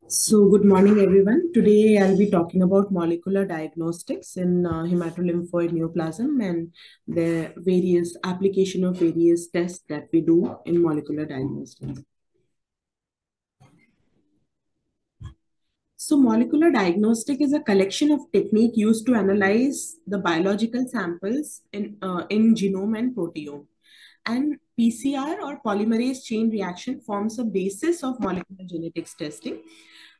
So, good morning, everyone. Today, I'll be talking about molecular diagnostics in hematolymphoid neoplasm and the various application of various tests that we do in molecular diagnostics. So, molecular diagnostic is a collection of technique used to analyze the biological samples in genome and proteome. And PCR or polymerase chain reaction forms a basis of molecular genetics testing.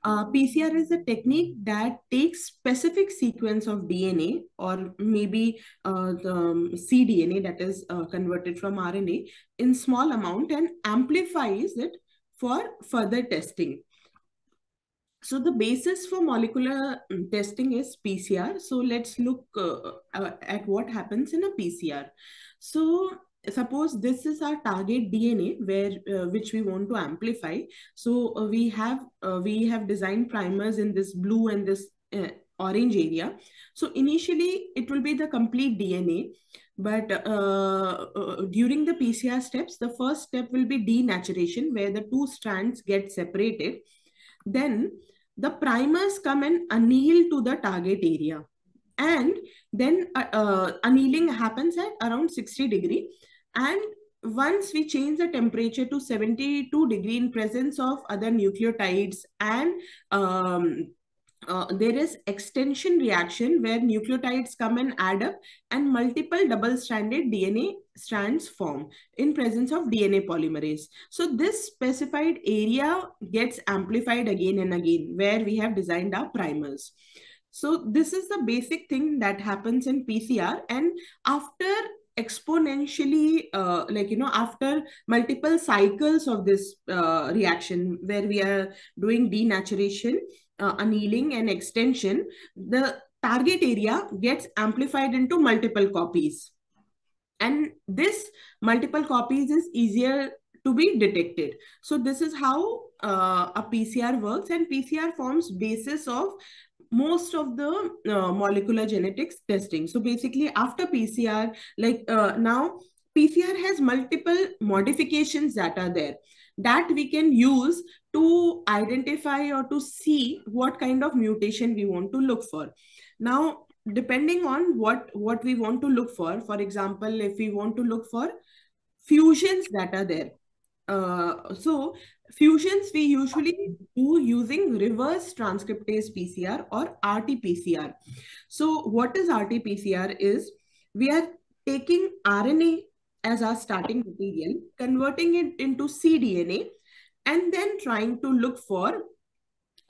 PCR is a technique that takes specific sequence of DNA or maybe the cDNA that is converted from RNA in small amount and amplifies it for further testing. So the basis for molecular testing is PCR. So let's look at what happens in a PCR. So suppose this is our target DNA where which we want to amplify. So we have designed primers in this blue and this orange area. So initially it will be the complete DNA, but during the PCR steps, the first step will be denaturation, where the two strands get separated. Then the primers come and anneal to the target area, and then annealing happens at around 60 degree. And once we change the temperature to 72 degree in presence of other nucleotides, and there is extension reaction where nucleotides come and add up and multiple double-stranded DNA strands form in presence of DNA polymerase. So this specified area gets amplified again and again where we have designed our primers. So this is the basic thing that happens in PCR. And after exponentially after multiple cycles of this reaction where we are doing denaturation, annealing and extension, the target area gets amplified into multiple copies. And this multiple copies is easier to be detected. So this is how a PCR works, and PCR forms basis of most of the molecular genetics testing. So basically after PCR, now PCR has multiple modifications that are there that we can use to identify or to see what kind of mutation we want to look for. Now, depending on what we want to look for example, if we want to look for fusions that are there, so fusions we usually do using reverse transcriptase PCR or RT-PCR. So what is RT-PCR is, we are taking RNA as our starting material, converting it into cDNA, and then trying to look for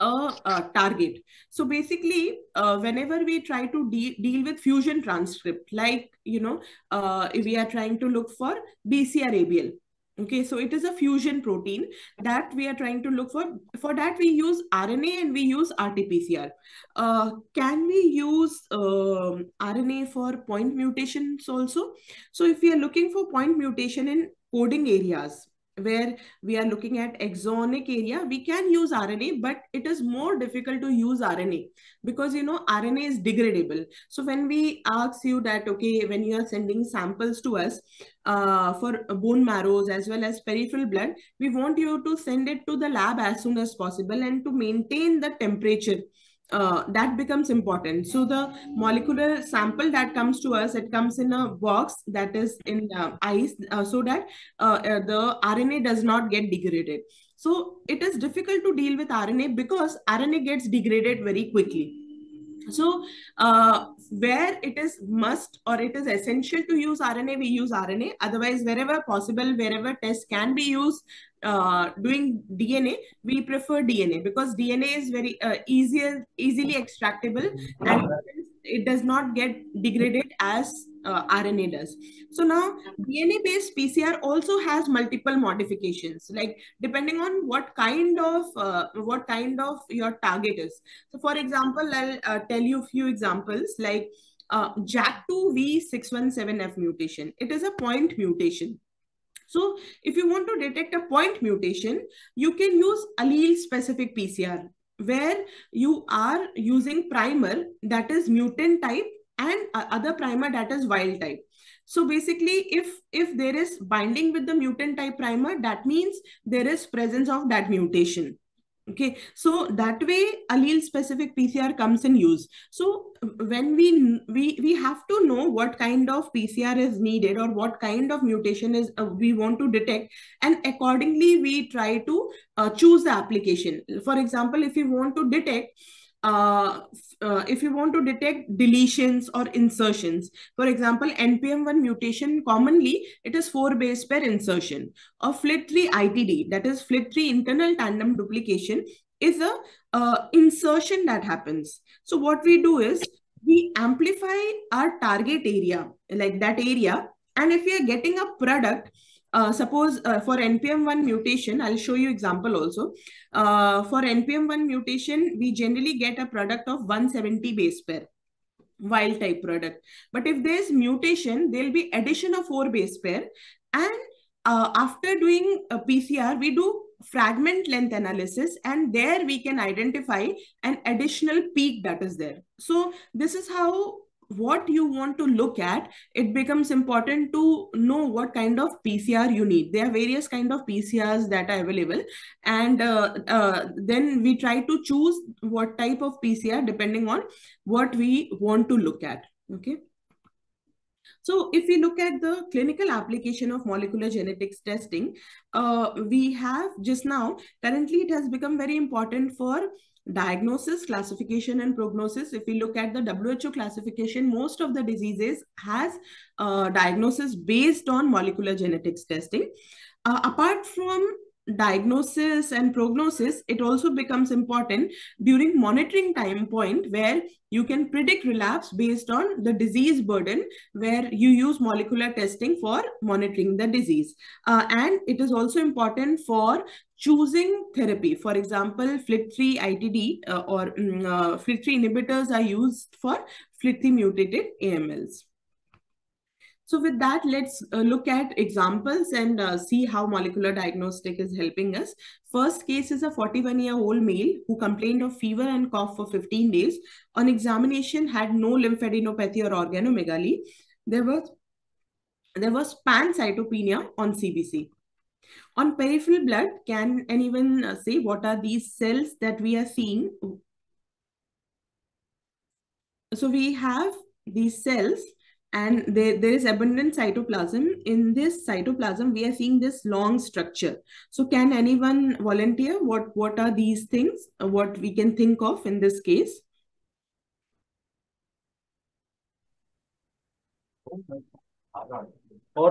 a target. So basically, whenever we try to deal with fusion transcript, like, if we are trying to look for BCR-ABL. Okay, so it is a fusion protein that we are trying to look for. For that, we use RNA and we use RT-PCR. Can we use RNA for point mutations also? So if we are looking for point mutation in coding areas, where we are looking at exonic area, we can use RNA, but it is more difficult to use RNA because, RNA is degradable. So when we ask you that, okay, when you are sending samples to us for bone marrows as well as peripheral blood, we want you to send it to the lab as soon as possible and to maintain the temperature. That becomes important. So the molecular sample that comes to us, it comes in a box that is in ice, so that the RNA does not get degraded. So it is difficult to deal with RNA because RNA gets degraded very quickly. So where it is must or it is essential to use RNA, we use RNA. Otherwise, wherever possible, wherever tests can be used doing DNA, we prefer DNA because DNA is very easily extractable, and it does not get degraded as RNA does. So now DNA-based PCR also has multiple modifications, like depending on what kind of your target is. So for example, I'll tell you a few examples like JAK2V617F mutation. It is a point mutation. So if you want to detect a point mutation, you can use allele specific PCR, where you are using primer that is mutant type and other primer that is wild type. So basically, if there is binding with the mutant type primer, that means there is presence of that mutation. Okay, so that way allele specific PCR comes in use. So when we have to know what kind of PCR is needed or what kind of mutation is we want to detect, and accordingly we try to choose the application. For example, if you want to detect deletions or insertions, for example, NPM1 mutation, commonly it is 4 base pair insertion, or FLT3 ITD, that is FLT3 internal tandem duplication, is a insertion that happens. So what we do is we amplify our target area, like that area, and if we are getting a product, suppose for NPM1 mutation, I'll show you example also. For NPM1 mutation, we generally get a product of 170 base pair, wild type product. But if there's mutation, there'll be addition of 4 base pair. And after doing a PCR, we do fragment length analysis, and there we can identify an additional peak that is there. So this is how what you want to look at. It becomes important to know what kind of PCR you need. There are various kind of PCRs that are available, and then we try to choose what type of PCR depending on what we want to look at. Okay. So if we look at the clinical application of molecular genetics testing, we have just now, currently it has become very important for diagnosis, classification, and prognosis. If we look at the WHO classification, most of the diseases has diagnosis based on molecular genetics testing. Apart from diagnosis and prognosis, it also becomes important during monitoring time point, where you can predict relapse based on the disease burden, where you use molecular testing for monitoring the disease. And it is also important for choosing therapy. For example, FLT3 ITD or FLT3 inhibitors are used for FLT3 mutated AMLs. So with that, let's look at examples and see how molecular diagnostic is helping us. First case is a 41-year-old male who complained of fever and cough for 15 days. On examination, had no lymphadenopathy or organomegaly. There was pancytopenia on CBC. On peripheral blood, can anyone say what are these cells that we are seeing? So we have these cells, and there is abundant cytoplasm. In this cytoplasm, we are seeing this long structure. So can anyone volunteer what are these things, what we can think of in this case? All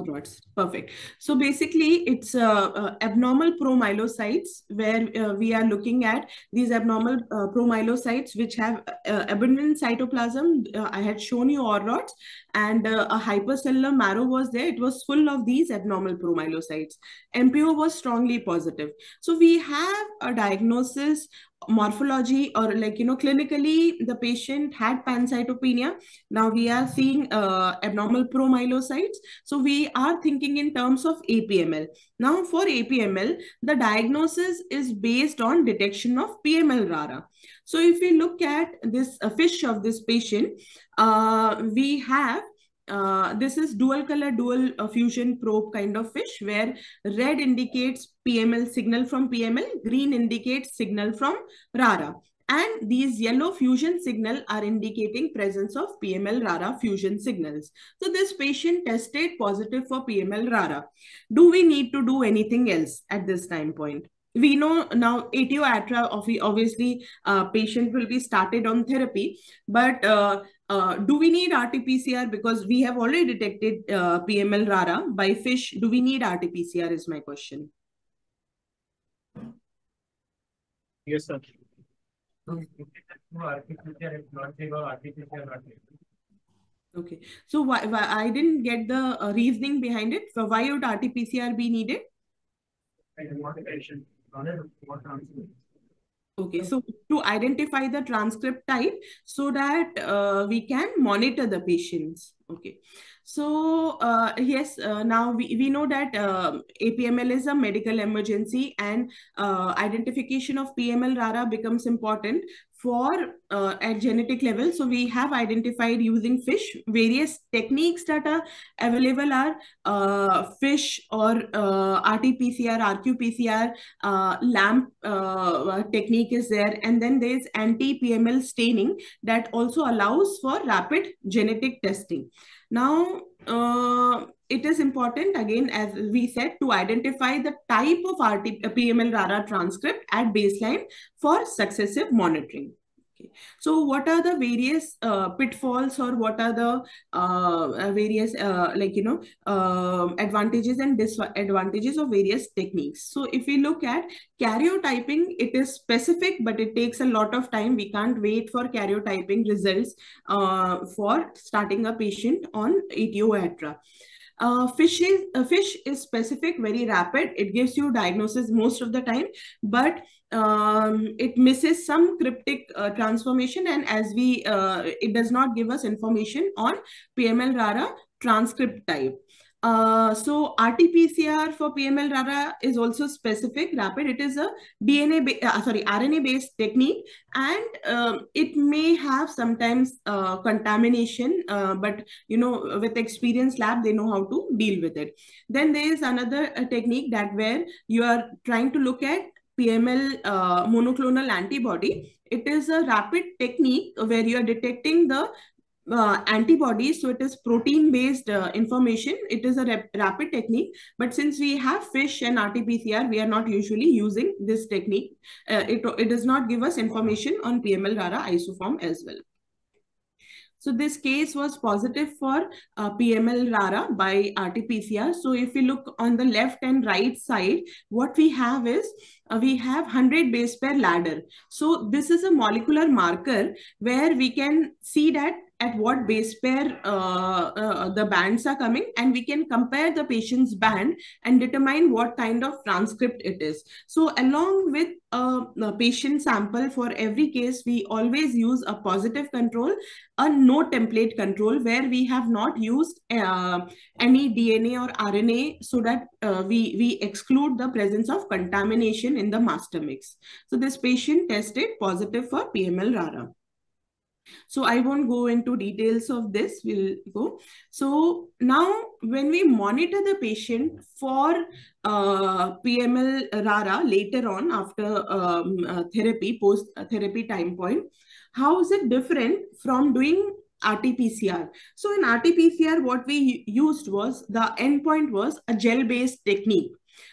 rods. Perfect. So basically, it's abnormal promyelocytes, where we are looking at these abnormal promyelocytes which have abundant cytoplasm. I had shown you all rods, and a hypercellular marrow was there. It was full of these abnormal promyelocytes. MPO was strongly positive. So we have a diagnosis, morphology, or clinically the patient had pancytopenia. Now we are seeing abnormal promyelocytes. So we are thinking in terms of APML. Now for APML, the diagnosis is based on detection of PML RARA. So if we look at this fish of this patient, we have this is dual color, dual fusion probe kind of fish, where red indicates PML signal from PML, green indicates signal from RARA. And these yellow fusion signal are indicating presence of PML RARA fusion signals. So this patient tested positive for PML RARA. Do we need to do anything else at this time point? We know now ATO ATRA, obviously patient will be started on therapy, but do we need RT-PCR? Because we have already detected PML RARA by fish. Do we need RT-PCR is my question. Yes, sir. Okay, so why I didn't get the reasoning behind it. So why would RT-PCR be needed? Okay, so to identify the transcript type so that we can monitor the patients. Okay, so yes, now we know that APML is a medical emergency, and identification of PML RARA becomes important for at genetic level. So we have identified using fish. Various techniques that are available are fish or RT-PCR, RQ-PCR, LAMP technique is there, and then there's anti-PML staining that also allows for rapid genetic testing. Now, it is important, again, as we said, to identify the type of PML-RARA transcript at baseline for successive monitoring. Okay. So what are the various pitfalls, or what are the various advantages and disadvantages of various techniques? So if we look at karyotyping, it is specific, but it takes a lot of time. We can't wait for karyotyping results for starting a patient on ATO-ATRA. Fish is specific, very rapid. It gives you diagnosis most of the time, but it misses some cryptic transformation, and as we it does not give us information on PML-RARA transcript type. So RT-PCR for PML-RARA is also specific, rapid. It is a RNA-based technique, and it may have sometimes contamination, but with experienced lab, they know how to deal with it. Then there is another technique that where you are trying to look at PML monoclonal antibody. It is a rapid technique where you are detecting the antibodies. So it is protein-based information. It is a rapid technique. But since we have fish and RT-PCR, we are not usually using this technique. It does not give us information on PML-RARA isoform as well. So this case was positive for PML-RARA by RT-PCR. So if we look on the left and right side, what we have is we have 100 base pair ladder. So this is a molecular marker where we can see that at what base pair the bands are coming, and we can compare the patient's band and determine what kind of transcript it is. So along with a patient sample for every case, we always use a positive control, a no template control, where we have not used any DNA or RNA, so that we exclude the presence of contamination in the master mix. So this patient tested positive for PML-RARA. So I won't go into details of this, we'll go. So now when we monitor the patient for PML-RARA later on after therapy, post-therapy time point, how is it different from doing RT-PCR? So in RT-PCR, what we used was, the endpoint was a gel-based technique.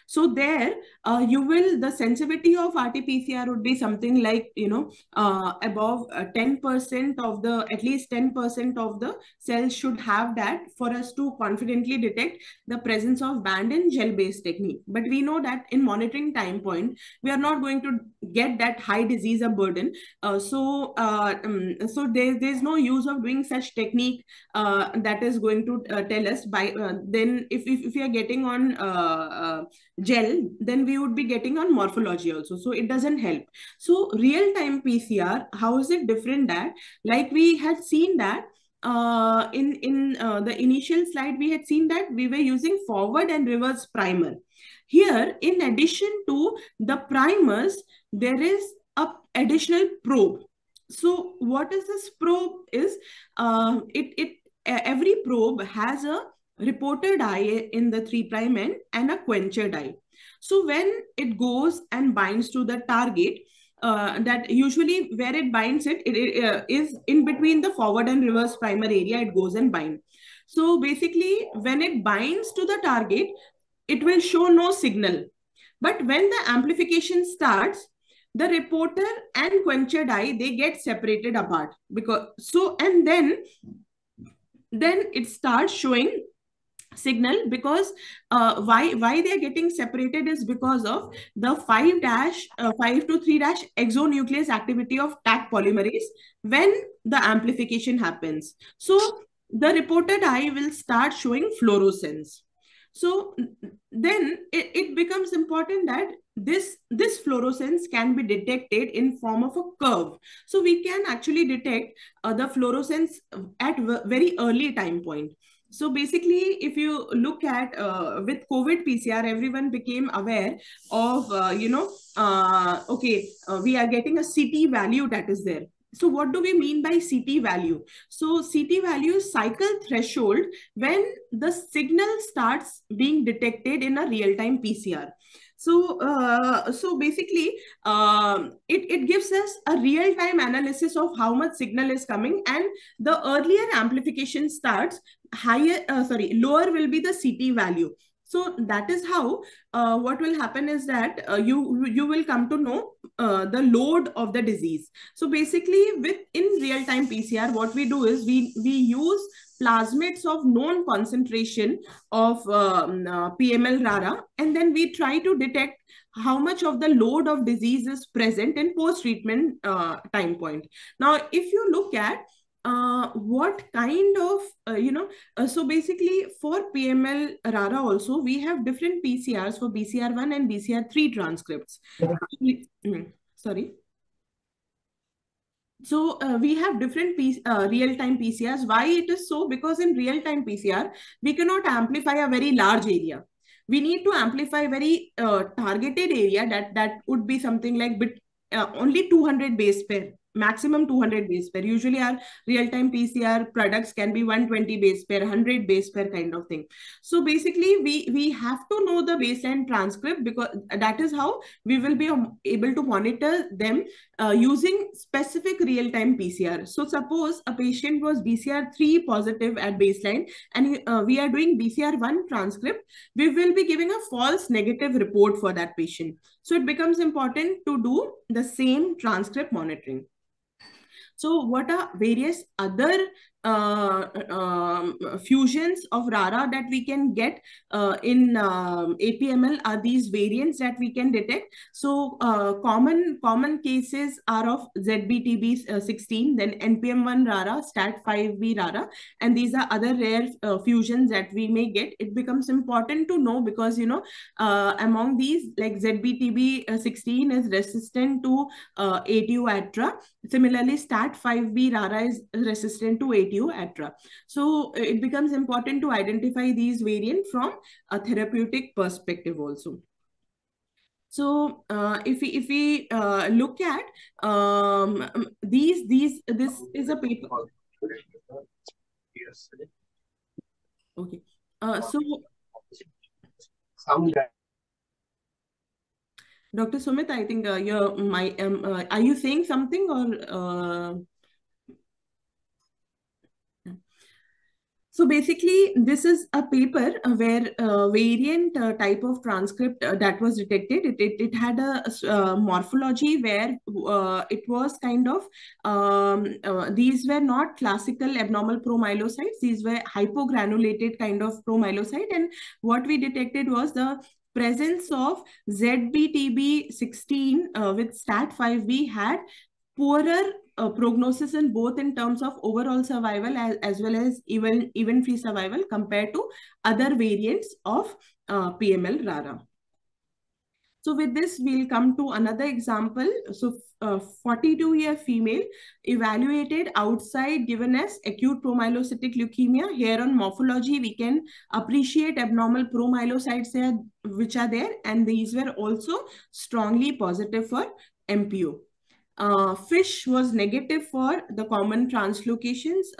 So there, the sensitivity of RT-PCR would be something like, above 10% of at least 10% of the cells should have that for us to confidently detect the presence of band in gel-based technique. But we know that in monitoring time point, we are not going to get that high disease burden. So there's no use of doing such technique that is going to tell us by, then if we are getting on gel, then we would be getting on morphology also. So it doesn't help. So real-time PCR, how is it different? That, like we had seen that in the initial slide, we had seen that we were using forward and reverse primer. Here, in addition to the primers, there is a additional probe. So what is this probe is, every probe has a reporter dye in the 3' end and a quencher dye. So when it goes and binds to the target, that usually where it binds it is in between the forward and reverse primer area, it goes and binds. So basically, when it binds to the target, it will show no signal. But when the amplification starts, the reporter and quencher dye, they get separated apart. And then it starts showing signal, because why they're getting separated is because of the 5 to 3' exonuclease activity of Taq polymerase when the amplification happens. So the reporter dye will start showing fluorescence. So then it becomes important that this fluorescence can be detected in form of a curve. So we can actually detect the fluorescence at very early time point. So basically, if you look at with COVID PCR, everyone became aware of, we are getting a CT value that is there. So what do we mean by CT value? So CT value is cycle threshold when the signal starts being detected in a real-time PCR. So basically, it gives us a real-time analysis of how much signal is coming, and the earlier amplification starts, lower will be the CT value. So that is how what will happen is that you will come to know the load of the disease. So basically, in real time PCR, what we do is we use plasmids of known concentration of PML RARA, and then we try to detect how much of the load of disease is present in post-treatment time point. Now, if you look at what kind of, so basically for PML RARA also, we have different PCRs for BCR1 and BCR3 transcripts. Sorry. So we have different real-time PCRs. Why it is so? Because in real-time PCR, we cannot amplify a very large area. We need to amplify very targeted area that would be something like only 200 base pair, maximum 200 base pair. Usually our real-time PCR products can be 120 base pair, 100 base pair kind of thing. So basically we have to know the baseline transcript, because that is how we will be able to monitor them using specific real-time PCR. So suppose a patient was BCR3 positive at baseline, and we are doing BCR1 transcript, we will be giving a false negative report for that patient. So it becomes important to do the same transcript monitoring. So what are various other fusions of RARA that we can get in APML? Are these variants that we can detect? So common cases are of ZBTB16, then NPM1 RARA, STAT5B RARA, and these are other rare fusions that we may get. It becomes important to know because, among these, like ZBTB16 is resistant to ATU-ATRA. Similarly, STAT5B RARA is resistant to ATU-ATRA. So it becomes important to identify these variants from a therapeutic perspective also. So if we look at this is a paper. Okay. So Dr. Sumit, I think are you saying something or? So basically, this is a paper where variant type of transcript that was detected. It had a morphology where it was kind of, these were not classical abnormal promyelocytes. These were hypogranulated kind of promyelocyte. And what we detected was the presence of ZBTB16 with STAT5B had poorer prognosis in both in terms of overall survival as well as event-free survival compared to other variants of PML RARA. So with this, we'll come to another example. So 42-year female evaluated outside given as acute promyelocytic leukemia. Here on morphology, we can appreciate abnormal promyelocytes there, which are there, and these were also strongly positive for MPO. Fish was negative for the common translocations,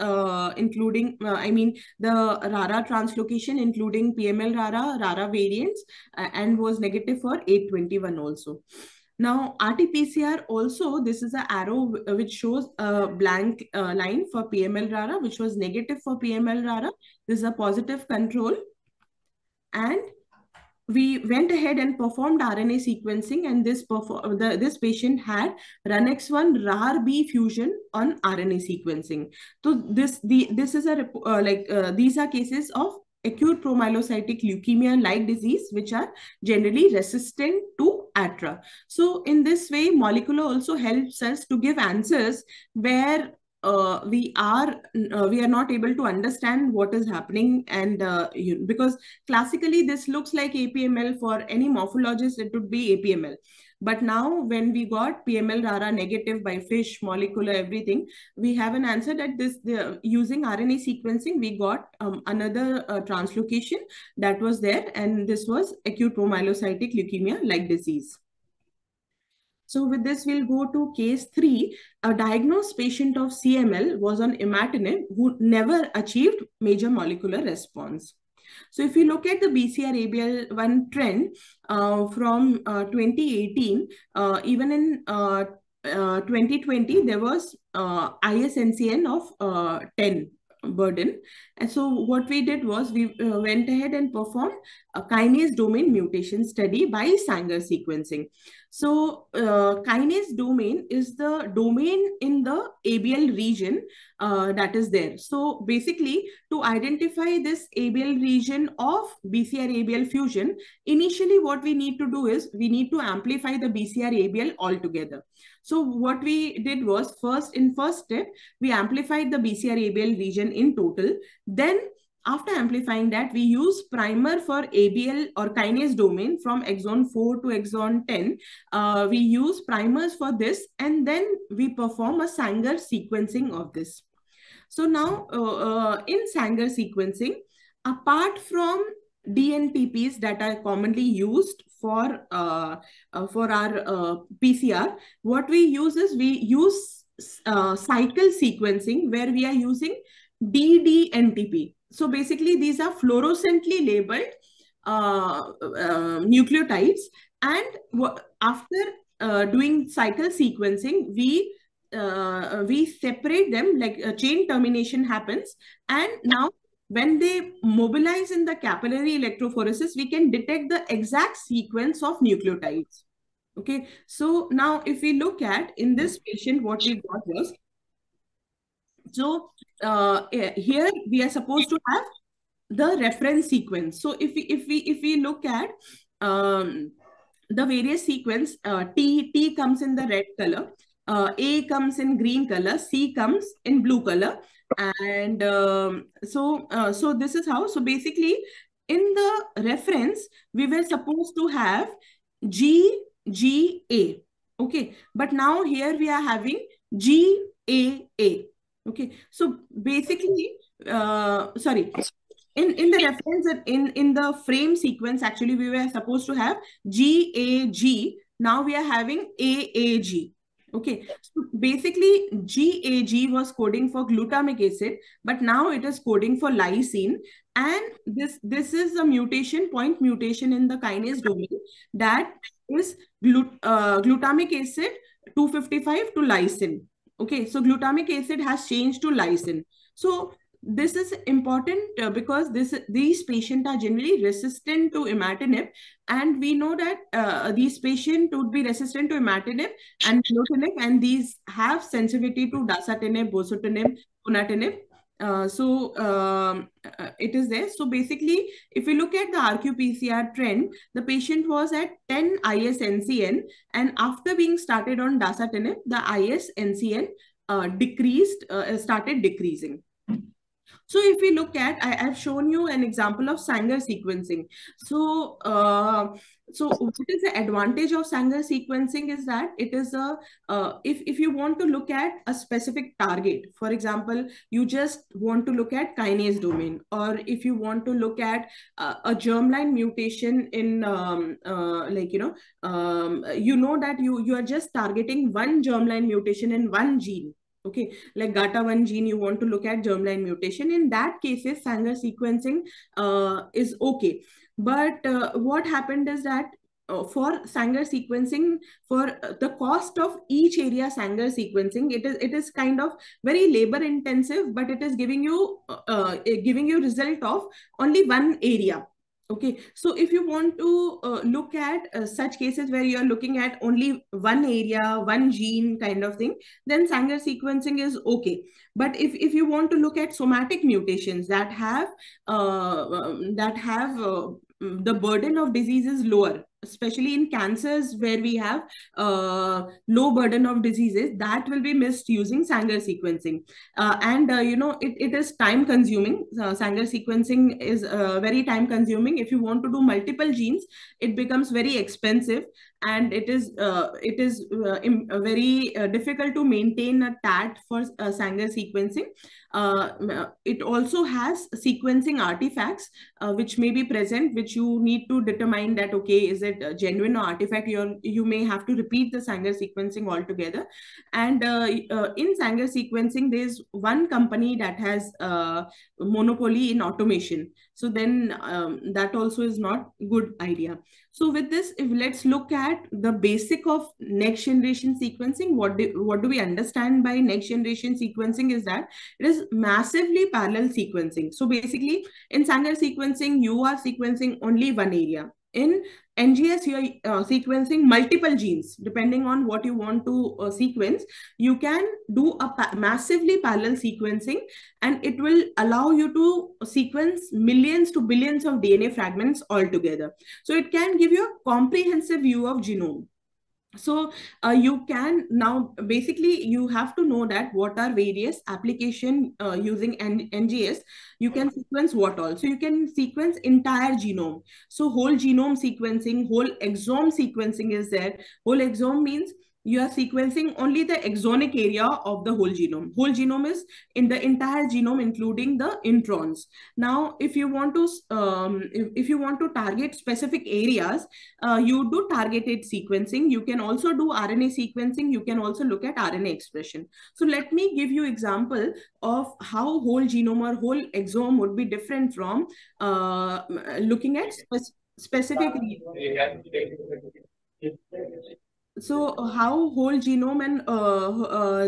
including, the RARA translocation, including PML RARA, RARA variants, and was negative for 821 also. Now, RT-PCR also, this is an arrow which shows a blank line for PML RARA, which was negative for PML RARA. This is a positive control. And we went ahead and performed RNA sequencing, and this patient had RUNX1 RAR-B fusion on RNA sequencing. So this is a these are cases of acute promyelocytic leukemia-like disease, which are generally resistant to ATRA. So in this way, molecular also helps us to give answers where we are not able to understand what is happening, and because classically this looks like APML. For any morphologist it would be APML, but now when we got PML RARA negative by fish, molecular, everything, we have an answer that using RNA sequencing we got another translocation that was there, and this was acute promyelocytic leukemia like disease. So with this, we'll go to case 3. A diagnosed patient of CML was on imatinib who never achieved major molecular response. So if you look at the BCR-ABL1 trend from 2018, even in 2020, there was ISNCN of 10 burden. And so what we did was we went ahead and performed a kinase domain mutation study by Sanger sequencing. So kinase domain is the domain in the ABL region that is there. So basically, to identify this ABL region of BCR-ABL fusion, initially what we need to do is we need to amplify the BCR-ABL altogether. So what we did was first step, we amplified the BCR-ABL region in total. Then after amplifying that, we use primer for ABL or kinase domain from exon 4 to exon 10. We use primers for this, and then we perform a Sanger sequencing of this. So now in Sanger sequencing, apart from DNTPs that are commonly used for our PCR, what we use is we use cycle sequencing where we are using DDNTP. So basically, these are fluorescently labeled nucleotides, and after doing cycle sequencing, we separate them, like a chain termination happens, and now when they mobilize in the capillary electrophoresis, we can detect the exact sequence of nucleotides. Okay, so now if we look at in this patient, what we got was, so here we are supposed to have the reference sequence. So if we look at the various sequence, T comes in the red color, A comes in green color, C comes in blue color, and so this is how. So basically, in the reference, we were supposed to have GGA. Okay, but now here we are having GAA. Okay, so basically, sorry, in the reference, in the frame sequence, actually we were supposed to have GAG. Now we are having AAG. Okay, so basically GAG was coding for glutamic acid, but now it is coding for lysine, and this is a point mutation in the kinase domain that is glutamic acid 255 to lysine. Okay, so glutamic acid has changed to lysine. So this is important because these patients are generally resistant to imatinib, and we know that these patients would be resistant to imatinib and nilotinib, and these have sensitivity to dasatinib, bosutinib, ponatinib. It is there. So basically, if we look at the RQ-PCR trend, the patient was at 10 ISNCN, and after being started on dasatinib, the ISNCN started decreasing. So if we look at, I've shown you an example of Sanger sequencing. So, so what is the advantage of Sanger sequencing is that it is if you want to look at a specific target, for example, you just want to look at kinase domain, or if you want to look at a germline mutation in you know that you are just targeting one germline mutation in one gene. Okay, like GATA1 gene, you want to look at germline mutation. In that cases, Sanger sequencing is okay. But what happened is that for Sanger sequencing, for the cost of each area Sanger sequencing, it is kind of very labor intensive, but it is giving you result of only one area. Okay, so if you want to look at such cases where you are looking at only one area, one gene kind of thing, then Sanger sequencing is okay. But if you want to look at somatic mutations that have the burden of disease is lower, especially in cancers where we have low burden of diseases, that will be missed using Sanger sequencing. And it is time consuming. Sanger sequencing is very time consuming. If you want to do multiple genes, it becomes very expensive, and it is very difficult to maintain a TAT for Sanger sequencing. It also has sequencing artifacts which may be present, which you need to determine that, okay, is it a genuine or artifact. You may have to repeat the Sanger sequencing altogether. And in Sanger sequencing, there's one company that has monopoly in automation. So then that also is not good idea. So with this, if let's look at the basic of next generation sequencing, what do we understand by next generation sequencing is that it is massively parallel sequencing. So basically, in Sanger sequencing, you are sequencing only one area. In NGS, you are sequencing multiple genes. Depending on what you want to sequence, you can do a massively parallel sequencing, and it will allow you to sequence millions to billions of DNA fragments altogether. So it can give you a comprehensive view of genome. So you can now, basically you have to know that what are various application using NGS. You can sequence what all. So you can sequence entire genome. So whole genome sequencing, whole exome sequencing is there. Whole exome means you are sequencing only the exonic area of the whole genome. Whole genome is in the entire genome, including the introns. Now, if you want to target specific areas, you do targeted sequencing. You can also do RNA sequencing. You can also look at RNA expression. So let me give you example of how whole genome or whole exome would be different from looking at specific. So how whole genome and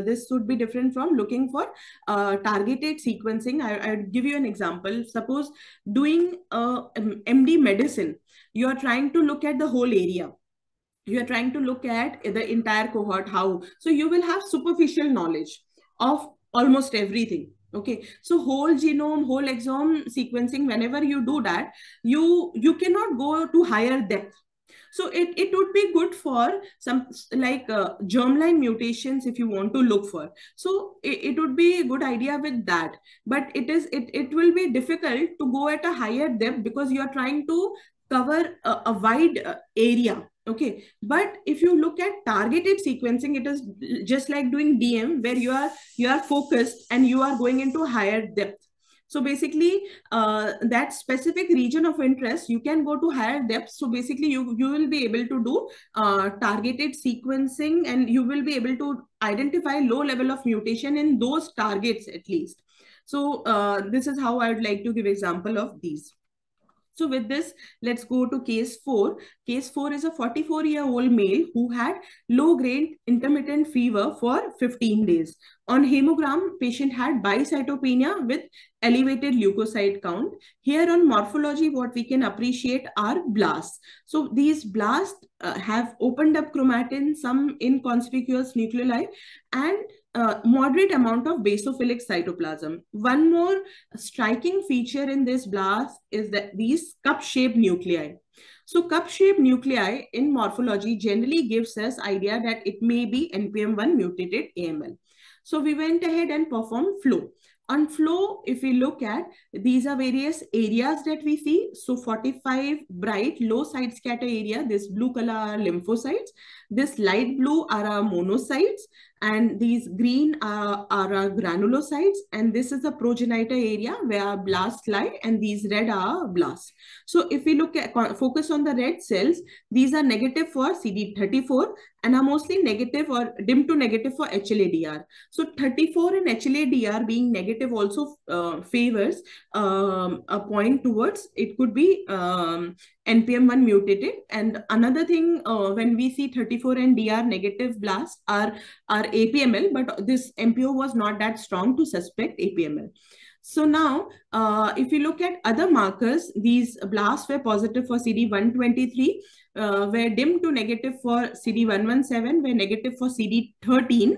this would be different from looking for targeted sequencing. I'd give you an example. Suppose doing MD medicine, you are trying to look at the whole area. You are trying to look at the entire cohort, how. So you will have superficial knowledge of almost everything. Okay, so whole genome, whole exome sequencing, whenever you do that, you cannot go to higher depth. So it would be good for some like germline mutations if you want to look for. So it would be a good idea with that. But it will be difficult to go at a higher depth because you are trying to cover a wide area. Okay, but if you look at targeted sequencing, it is just like doing DM, where you are focused and you are going into higher depth. So basically, that specific region of interest, you can go to higher depth. So basically, you will be able to do targeted sequencing, and you will be able to identify low level of mutation in those targets at least. So this is how I would like to give example of these. So with this, let's go to case 4. Case 4 is a 44-year-old male who had low-grade intermittent fever for 15 days. On hemogram, patient had bicytopenia with elevated leukocyte count. Here on morphology, what we can appreciate are blasts. So these blasts have opened up chromatin, some inconspicuous nuclei, and moderate amount of basophilic cytoplasm. One more striking feature in this blast is that these cup-shaped nuclei. So cup-shaped nuclei in morphology generally gives us idea that it may be NPM1 mutated AML. So we went ahead and performed flow. On flow, if we look at, these are various areas that we see. So 45 bright low side scatter area, this blue color are lymphocytes, this light blue are our monocytes, and these green are our granulocytes, and this is the progenitor area where our blasts lie, and these red are blasts. So if we look at, focus on the red cells, these are negative for CD34 and are mostly negative or dim to negative for HLA-DR. So 34 and HLA-DR being negative also favors a point towards it could be NPM1 mutated. And another thing, when we see 34 and DR negative blasts are APML, but this MPO was not that strong to suspect APML. So now, if you look at other markers, these blasts were positive for CD123, were dim to negative for CD117, were negative for CD13,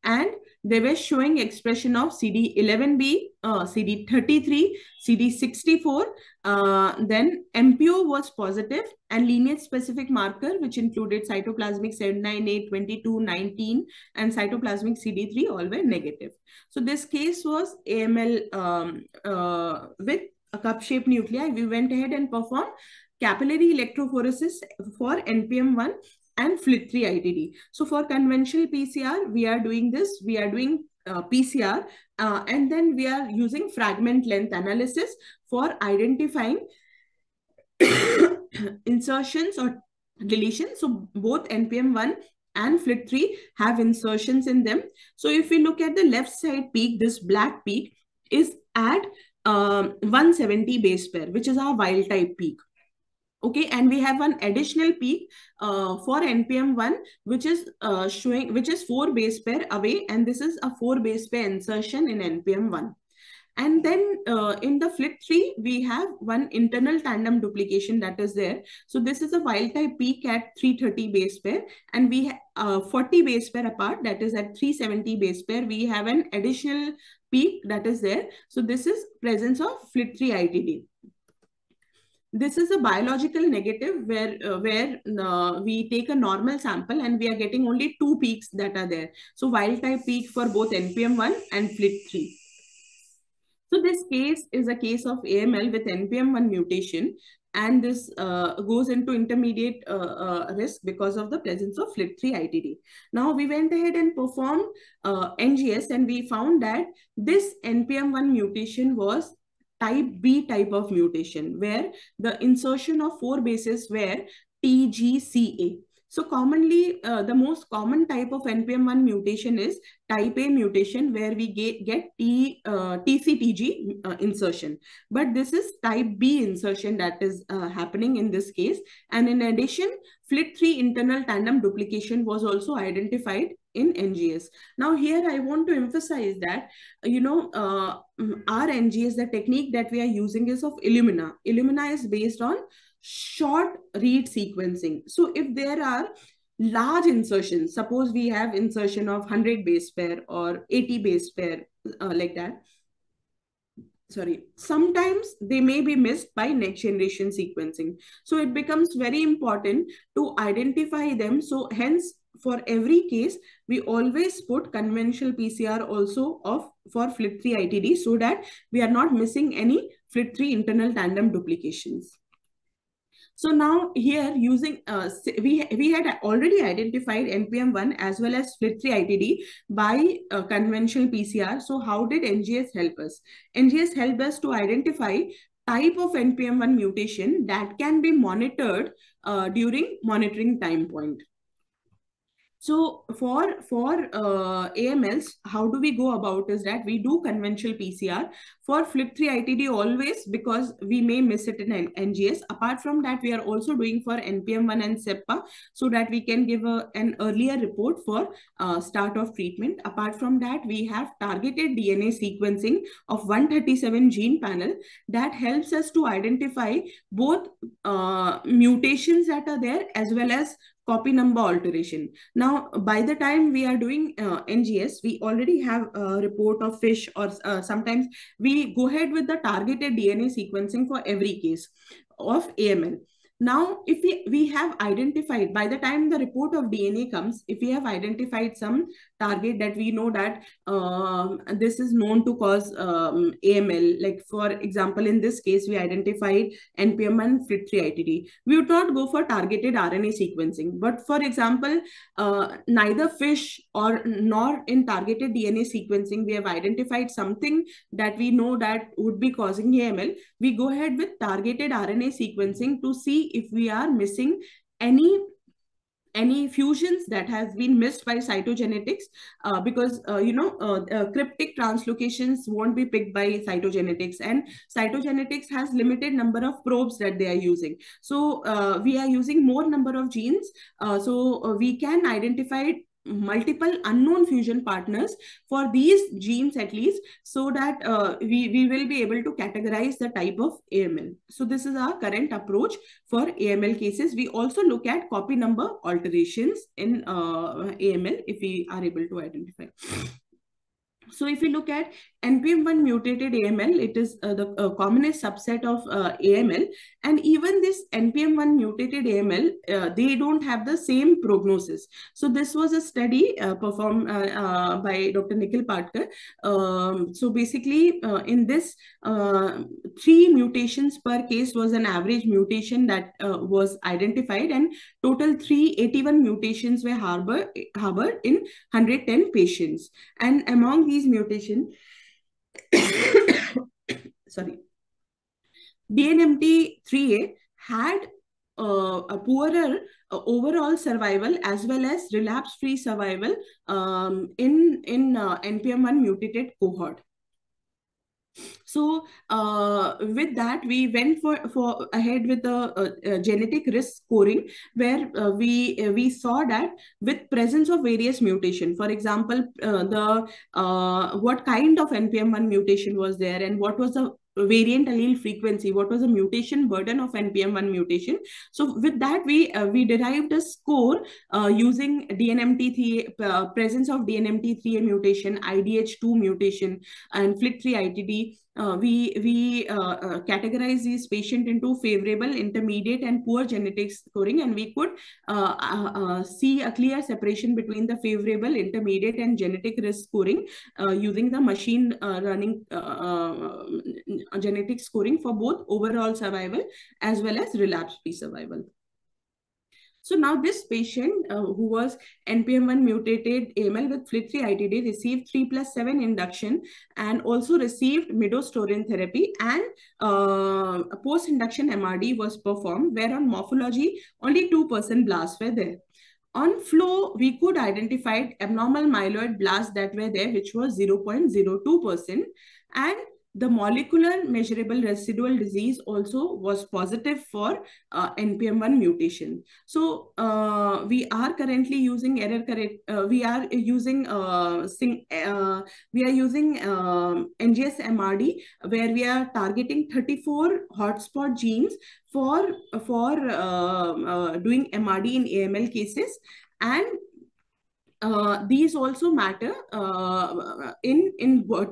and they were showing expression of CD11B, CD33, CD64, Then MPO was positive, and lineage specific marker, which included cytoplasmic 798, 22, 19, and cytoplasmic CD3, all were negative. So this case was AML with a cup-shaped nuclei. We went ahead and performed capillary electrophoresis for NPM1 and FLT3 ITD. So for conventional PCR, we are doing this. We are doing PCR, and then we are using fragment length analysis for identifying insertions or deletions. So both NPM1 and FLT3 have insertions in them. So if we look at the left side peak, this black peak is at 170 base pair, which is our wild type peak. Okay, and we have one additional peak for NPM1, which is showing, which is 4 base pair away, and this is a 4 base pair insertion in NPM1. And then in the FLT3, we have one internal tandem duplication that is there. So this is a wild type peak at 330 base pair, and we have 40 base pair apart, that is at 370 base pair. We have an additional peak that is there. So this is presence of FLT3 ITD. This is a biological negative where we take a normal sample and we are getting only 2 peaks that are there. So wild type peak for both NPM1 and FLT3. So this case is a case of AML with NPM1 mutation, and this goes into intermediate risk because of the presence of FLT3 ITD. Now we went ahead and performed NGS, and we found that this NPM1 mutation was type B type of mutation, where the insertion of 4 bases were TGCA. So commonly, the most common type of NPM1 mutation is type A mutation, where we get TCTG insertion. But this is type B insertion that is happening in this case. And in addition, FLT3 internal tandem duplication was also identified in NGS. Now here I want to emphasize that, our NGS, the technique that we are using is of Illumina. Illumina is based on short read sequencing. So if there are large insertions, suppose we have insertion of 100 base pair or 80 base pair, like that, sometimes they may be missed by next generation sequencing. So it becomes very important to identify them. So hence, for every case, we always put conventional PCR also for FLT3 ITD, so that we are not missing any FLT3 internal tandem duplications. So now here using, we had already identified NPM1 as well as FLT3 ITD by conventional PCR. So how did NGS help us? NGS helped us to identify type of NPM1 mutation that can be monitored during monitoring time point. So for AMLs, how do we go about is that we do conventional PCR for FLT3 ITD always, because we may miss it in NGS. Apart from that, we are also doing for NPM1 and SEPA, so that we can give an earlier report for start of treatment. Apart from that, we have targeted DNA sequencing of 137 gene panel that helps us to identify both mutations that are there as well as copy number alteration. Now, by the time we are doing NGS, we already have a report of FISH, or sometimes we go ahead with the targeted DNA sequencing for every case of AML. Now, if we have identified, by the time the report of DNA comes, if we have identified some target that we know that this is known to cause AML, like for example, in this case, we identified NPM and FLT3 ITD, we would not go for targeted RNA sequencing. But for example, neither FISH nor in targeted DNA sequencing, we have identified something that we know that would be causing AML. We go ahead with targeted RNA sequencing to see if we are missing any fusions that has been missed by cytogenetics, because cryptic translocations won't be picked by cytogenetics, and cytogenetics has limited number of probes that they are using. So we are using more number of genes, so we can identify multiple unknown fusion partners for these genes at least, so that we will be able to categorize the type of AML. So this is our current approach for AML cases. We also look at copy number alterations in AML if we are able to identify. So if you look at NPM1 mutated AML, it is the commonest subset of AML. And even this NPM1 mutated AML, they don't have the same prognosis. So this was a study performed by Dr. Nikhil Patkar. So basically in this, 3 mutations per case was an average mutation that was identified, and total 381 mutations were harbored in 110 patients. And among these mutations, sorry, DNMT3A had a poorer overall survival as well as relapse-free survival in NPM1 mutated cohort. So with that, we went for ahead with the genetic risk scoring, where we saw that with presence of various mutation, for example, what kind of NPM1 mutation was there, and what was the variant allele frequency, what was the mutation burden of NPM1 mutation. So with that, we derived a score using DNMT3, presence of DNMT3A mutation, IDH2 mutation, and FLT3 ITD. We categorize these patients into favorable, intermediate, and poor genetic scoring, and we could see a clear separation between the favorable, intermediate, and genetic risk scoring using the machine learning genetic scoring for both overall survival as well as relapse-free survival. So now this patient who was NPM1 mutated AML with FLT3 ITD received 3+7 induction and also received midostaurin therapy, and post-induction MRD was performed, where on morphology only 2% blasts were there. On flow, we could identify abnormal myeloid blasts that were there, which was 0.02%, and the molecular measurable residual disease also was positive for NPM1 mutation. So we are currently using error correct. We are using NGS MRD, where we are targeting 34 hotspot genes for doing MRD in AML cases, and these also matter in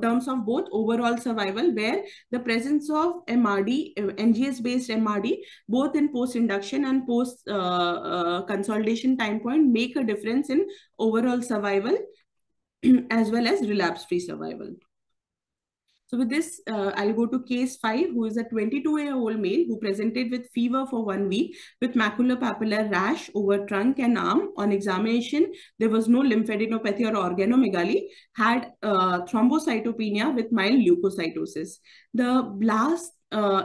terms of both overall survival, where the presence of MRD, NGS-based MRD, both in post-induction and post-consolidation time point, make a difference in overall survival as well as relapse-free survival. So with this, I'll go to case 5, who is a 22-year-old male who presented with fever for 1 week with maculopapular rash over trunk and arm. On examination, there was no lymphadenopathy or organomegaly, had thrombocytopenia with mild leukocytosis. The blasts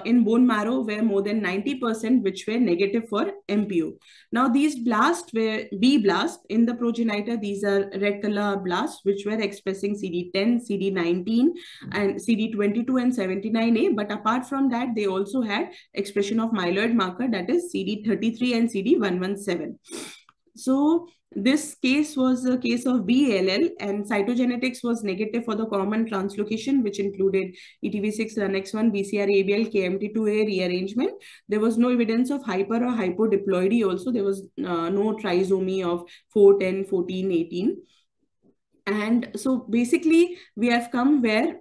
in bone marrow were more than 90%, which were negative for MPO. Now, these blasts were B blasts in the progenitor. These are red color blasts, which were expressing CD10, CD19, and CD22 and 79A. But apart from that, they also had expression of myeloid marker, that is CD33 and CD117. So this case was a case of BALL, and cytogenetics was negative for the common translocation, which included ETV6, RUNX1, BCR-ABL, KMT2A rearrangement. There was no evidence of hyper or hypodiploidy also. There was no trisomy of 4, 10, 14, 18. And so basically, we have come where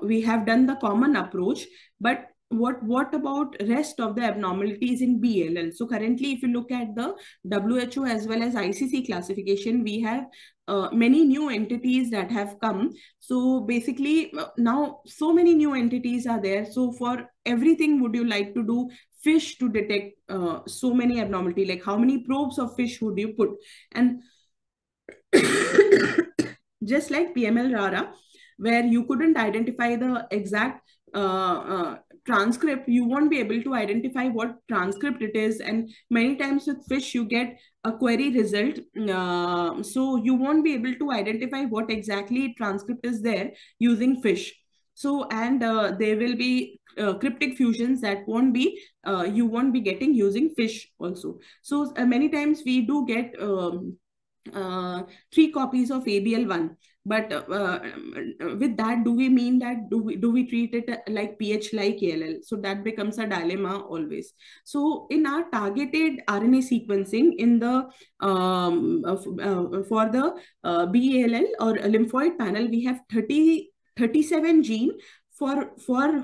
we have done the common approach, but what about rest of the abnormalities in BLL? So currently, if you look at the WHO as well as ICC classification, we have many new entities that have come. So basically, now so many new entities are there. So for everything, would you like to do FISH to detect so many abnormality? Like how many probes of FISH would you put? And just like PML-RARA, where you couldn't identify the exact transcript, you won't be able to identify what transcript it is. And many times with FISH, you get a query result. So you won't be able to identify what exactly transcript is there using FISH. So, and there will be cryptic fusions that won't be, you won't be getting using FISH also. So many times we do get 3 copies of ABL1. But with that, do we mean that do we treat it like pH like ALL? So that becomes a dilemma always. So in our targeted RNA sequencing in the for the BALL or lymphoid panel, we have 37 gene for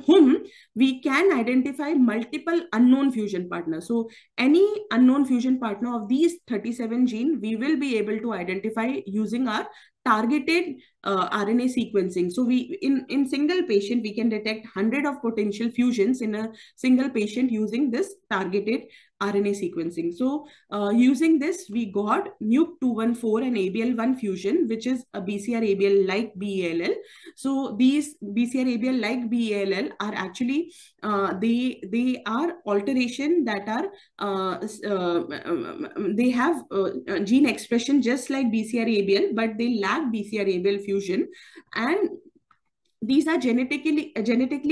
whom we can identify multiple unknown fusion partners. So any unknown fusion partner of these 37 gene, we will be able to identify using our targeted RNA sequencing. So we in single patient, we can detect 100 of potential fusions in a single patient using this targeted RNA sequencing. So using this, we got NUC214 and ABL1 fusion, which is a BCR-ABL like BALL. So these BCR-ABL like BALL are actually they are alteration that are they have gene expression just like BCR-ABL, but they lack BCR-ABL fusion, and these are genetically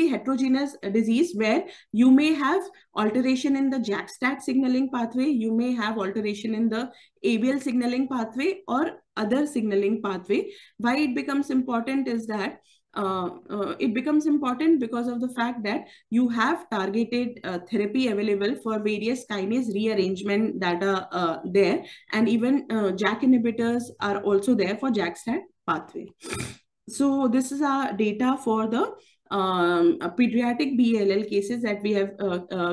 heterogeneous disease where you may have alteration in the JAK-STAT signaling pathway, you may have alteration in the ABL signaling pathway or other signaling pathway. Why it becomes important is that it becomes important because of the fact that you have targeted therapy available for various kinase rearrangement that are there, and even JAK inhibitors are also there for JAK-STAT pathway. So this is our data for the pediatric BALL cases that we have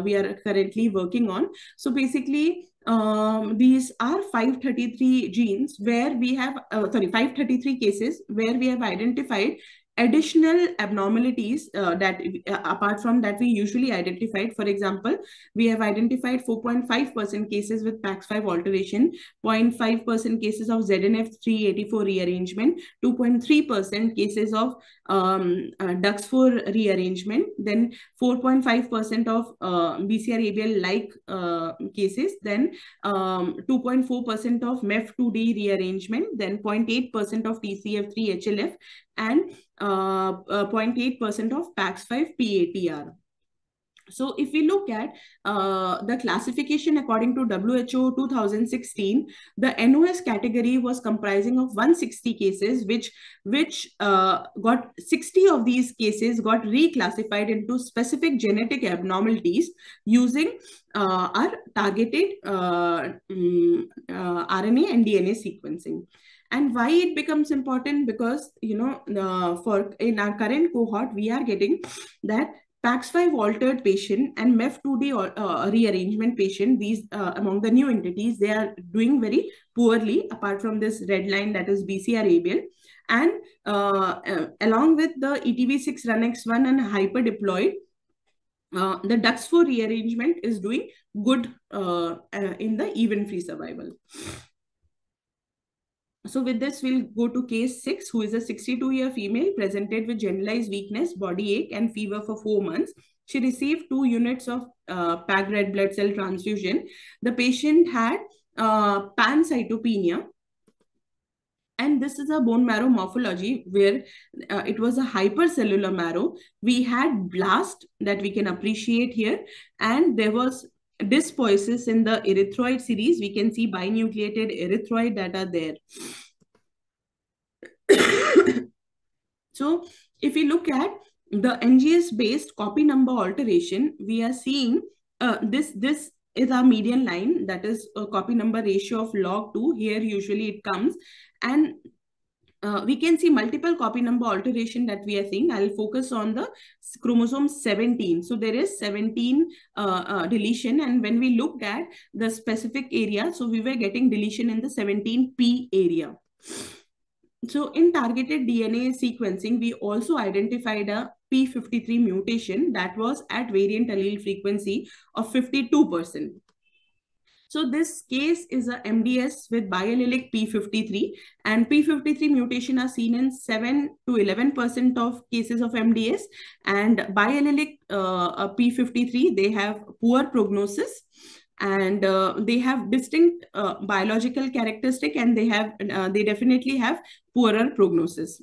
we are currently working on. So basically, these are 533 genes where we have 533 cases where we have identified additional abnormalities that apart from that we usually identified. For example, we have identified 4.5% cases with PAX5 alteration, 0.5% cases of ZNF384 rearrangement, 2.3% cases of DUX4 rearrangement, then 4.5% of BCR-ABL like cases, then 2.4% of MEF2D rearrangement, then 0.8% of TCF3HLF, and 0.8% of PAX5 PATR. So if we look at the classification according to WHO 2016, the NOS category was comprising of 160 cases, which got 60 of these cases got reclassified into specific genetic abnormalities using our targeted RNA and DNA sequencing. And why it becomes important? Because, you know, for in our current cohort, we are getting that PAX5 altered patient and MEF2D rearrangement patient, these among the new entities, they are doing very poorly apart from this red line that is BCR-ABL. And along with the ETV6 RUNX1 and hyperdiploid, the DUX4 rearrangement is doing good in the event-free survival. So with this, we'll go to case 6, who is a 62-year female presented with generalized weakness, body ache, and fever for 4 months. She received 2 units of packed red blood cell transfusion. The patient had pancytopenia. And this is a bone marrow morphology where it was a hypercellular marrow. We had blast that we can appreciate here. And there was dyspoiesis in the erythroid series. We can see binucleated erythroid that are there. So if we look at the NGS based copy number alteration, we are seeing this is our median line, that is a copy number ratio of log 2. Here usually it comes, and we can see multiple copy number alteration that we are seeing. I'll focus on the chromosome 17. So there is 17 deletion, and when we looked at the specific area, so we were getting deletion in the 17p area. So in targeted DNA sequencing, we also identified a p53 mutation that was at variant allele frequency of 52%. So this case is a MDS with biallelic p53, and p53 mutation are seen in 7 to 11% of cases of MDS, and biallelic p53, they have poor prognosis, and they have distinct biological characteristic, and they definitely have poorer prognosis.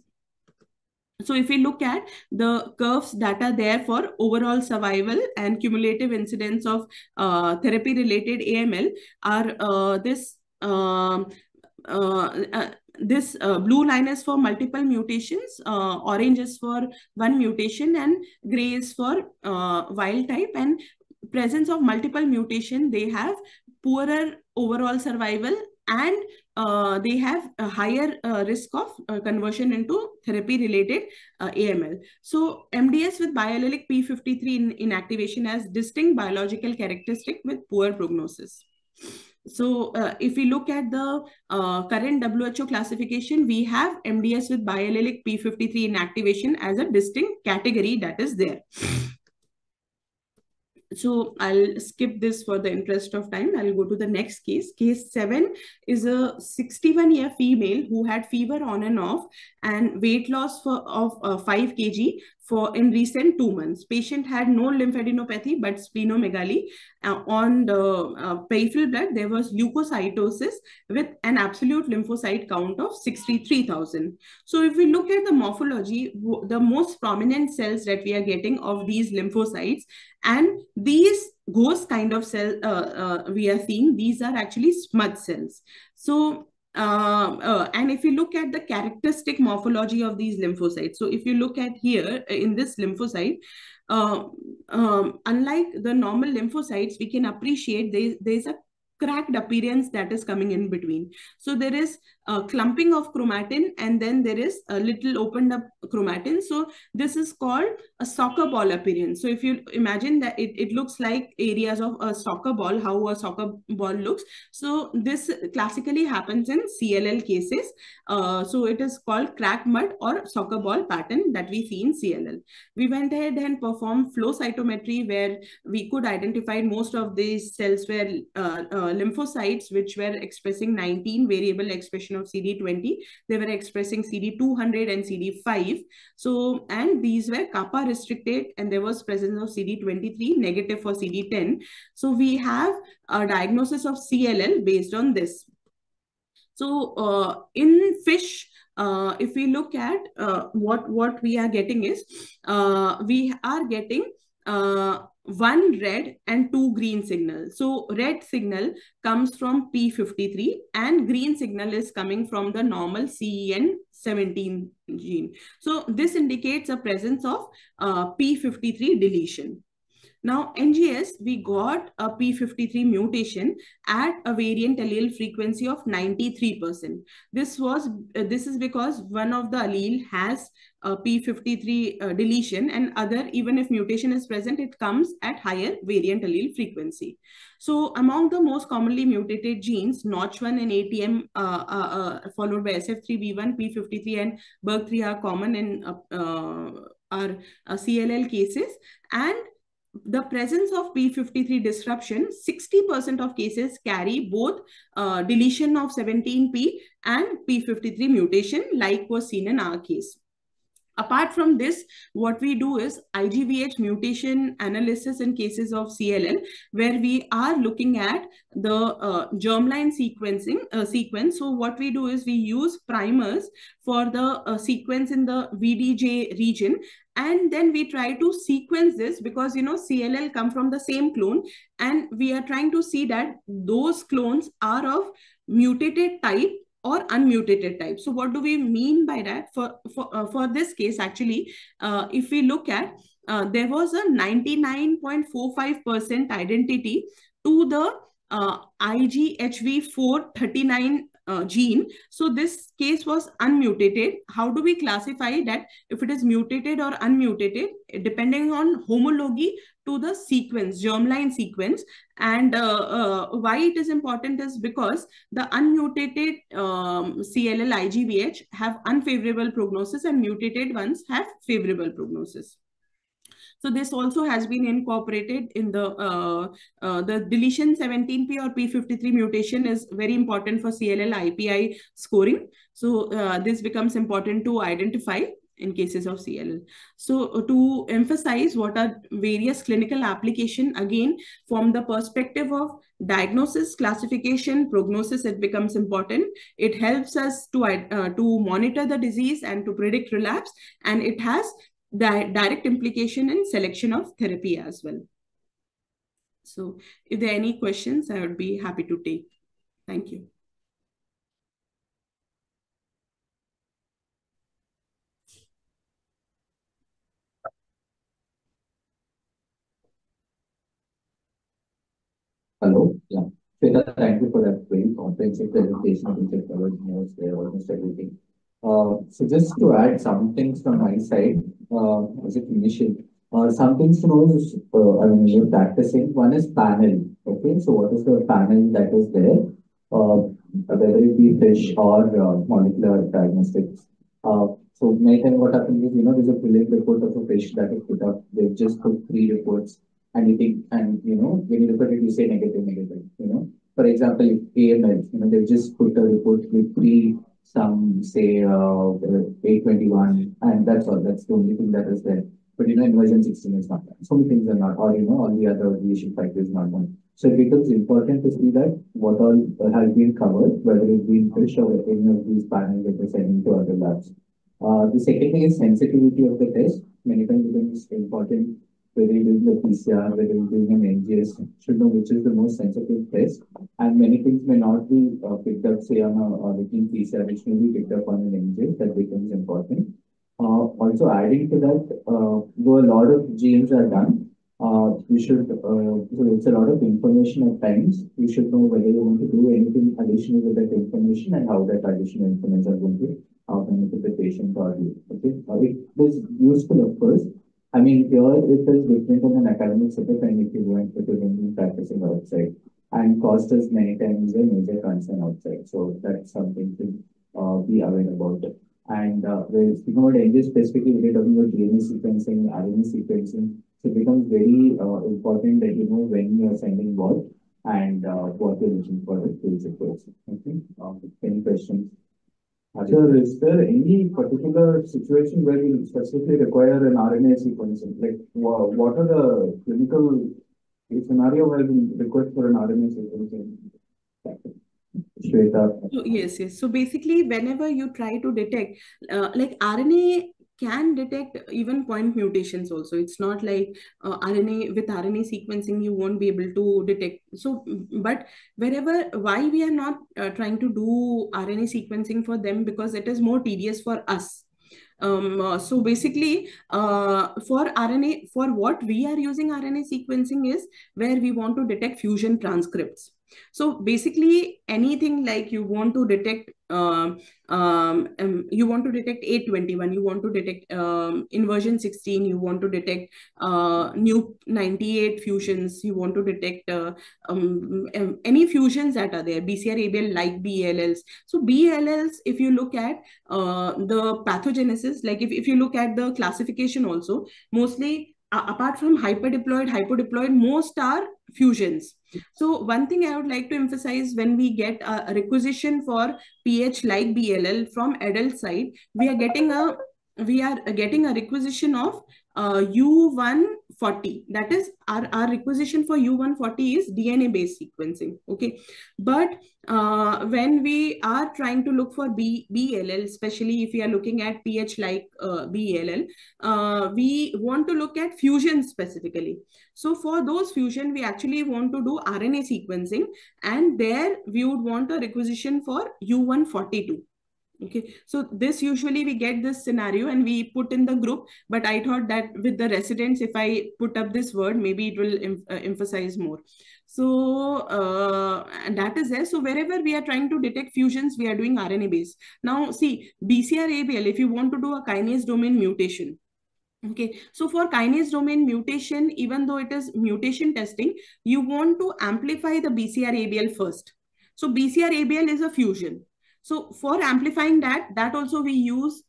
So if we look at the curves that are there for overall survival and cumulative incidence of therapy-related AML, are this this blue line is for multiple mutations, orange is for one mutation, and gray is for wild type. And presence of multiple mutation, they have poorer overall survival, and they have a higher risk of conversion into therapy-related AML. So MDS with biallelic P53 inactivation has distinct biological characteristic with poor prognosis. So if we look at the current WHO classification, we have MDS with biallelic P53 inactivation as a distinct category that is there. So I'll skip this for the interest of time. I'll go to the next case. Case 7 is a 61-year female who had fever on and off and weight loss of 5 kg in recent 2 months. Patient had no lymphadenopathy but splenomegaly. On the peripheral blood, there was leukocytosis with an absolute lymphocyte count of 63,000. So if we look at the morphology, the most prominent cells that we are getting of these lymphocytes, and these ghost kind of cell we are seeing, these are actually smudge cells. So and if you look at the characteristic morphology of these lymphocytes, so if you look at here in this lymphocyte, unlike the normal lymphocytes, we can appreciate there's a cracked appearance that is coming in between. So there is a clumping of chromatin, and then there is a little opened up chromatin. So this is called a soccer ball appearance. So if you imagine that it looks like areas of a soccer ball, how a soccer ball looks. So this classically happens in CLL cases. So it is called crack mud or soccer ball pattern that we see in CLL. We went ahead and performed flow cytometry, where we could identify most of these cells were lymphocytes which were expressing 19 variable expression of CD20. They were expressing CD200 and CD5. So, and these were kappa restricted, and there was presence of CD23 negative for CD10. So we have a diagnosis of CLL based on this. So in fish, if we look at what we are getting is, we are getting 1 red and 2 green signals. So red signal comes from P53 and green signal is coming from the normal CEN17 gene. So this indicates a presence of P53 deletion. Now, NGS, we got a P53 mutation at a variant allele frequency of 93%. This is because one of the allele has a P53 deletion, and other, even if mutation is present, it comes at higher variant allele frequency. So among the most commonly mutated genes, Notch1 and ATM followed by SF3B1, P53 and BERG3 are common in our CLL cases. And the presence of P53 disruption, 60% of cases carry both deletion of 17p and P53 mutation, like was seen in our case. Apart from this, what we do is IGVH mutation analysis in cases of CLL, where we are looking at the germline sequence. So what we do is we use primers for the sequence in the VDJ region, and then we try to sequence this, because CLL come from the same clone, and we are trying to see that those clones are of mutated type or unmutated type. So what do we mean by that? For this case, actually, if we look at, there was a 99.45% identity to the IGHV439 gene. So this case was unmutated. How do we classify that if it is mutated or unmutated? Depending on homology to the sequence, germline sequence. And why it is important is because the unmutated CLL IGVH have unfavorable prognosis, and mutated ones have favorable prognosis. So this also has been incorporated in the deletion 17p or P53 mutation is very important for CLL IPI scoring. So this becomes important to identify in cases of CLL. So to emphasize what are various clinical application, again, from the perspective of diagnosis, classification, prognosis, it becomes important. It helps us to monitor the disease and to predict relapse, and it has direct implication in selection of therapy as well. So if there are any questions, I would be happy to take. Thank you. Hello. Yeah. Shweta, thank you for that very comprehensive presentation. I think it covered almost everything. So just to add some things from my side, as a clinician, some things to know is, I mean, you're practicing. One is panel. Okay, so what is the panel that is there? Whether it be fish or molecular diagnostics. So many times what happens is, there's a brilliant report of a fish that is put up. They've just put three reports and you think, and when you look at it, you say negative, negative. For example, if AML, they've just put a report with three, some say 821, and that's all. That's the only thing that is there. But inversion 16 is not done. So many things are not, or all the other deviation factors not done. So it becomes important to see that what all has been covered, whether it's been fish or any of these panels that are sending to other labs. The second thing is sensitivity of the test. Many times it is important whether you're doing the PCR, whether you're doing an NGS, should know which is the most sensitive test. And many things may not be picked up, say, on a routine PCR, which may be picked up on an NGS. That becomes important. Also, adding to that, though a lot of genes are done, we should, so it's a lot of information at times. You should know whether you want to do anything additional with that information and how that additional information are going to benefit the patient or you. Okay, it is useful, of course. I mean, here it is different in an academic setup and if you want to be practicing outside. And cost is many times a major concern outside. So that's something to be aware about. And when speaking about NGS specifically, we're talking about DNA sequencing, RNA sequencing. So it becomes very important that you know when you are sending what and what you're looking for the field reports. Okay. Any questions? Sir, is there any particular situation where you specifically require an RNA sequencing? Like, what are the clinical scenario where we request for an RNA sequencing? Shweta. So, yes. So basically, whenever you try to detect, like RNA can detect even point mutations also. It's not like RNA sequencing you won't be able to detect. So, but why we are not trying to do RNA sequencing for them, because it is more tedious for us. So basically, for RNA, for what we are using RNA sequencing is where we want to detect fusion transcripts. So basically, anything like you want to detect, you want to detect 821, you want to detect inversion 16, you want to detect new 98 fusions, you want to detect any fusions that are there, BCR-ABL like BLLs. So BLLs, if you look at the pathogenesis, like if you look at the classification also, mostly apart from hypodiploid, most are fusions. So one thing I would like to emphasize, when we get a requisition for pH like BLL from adult side, we are getting a requisition of U140. That is our requisition for U140 is DNA based sequencing. Okay, but when we are trying to look for BLL, especially if we are looking at pH like BLL, we want to look at fusion specifically. So for those fusion, we actually want to do RNA sequencing, and there we would want a requisition for U142. Okay, so this usually we get this scenario and we put in the group, but I thought that with the residents, if I put up this word, maybe it will emphasize more. So and that is there. So wherever we are trying to detect fusions, we are doing RNA based. Now see, BCR-ABL, if you want to do a kinase domain mutation. Okay, so for kinase domain mutation, even though it is mutation testing, you want to amplify the BCR-ABL first. So BCR-ABL is a fusion. So for amplifying that also we use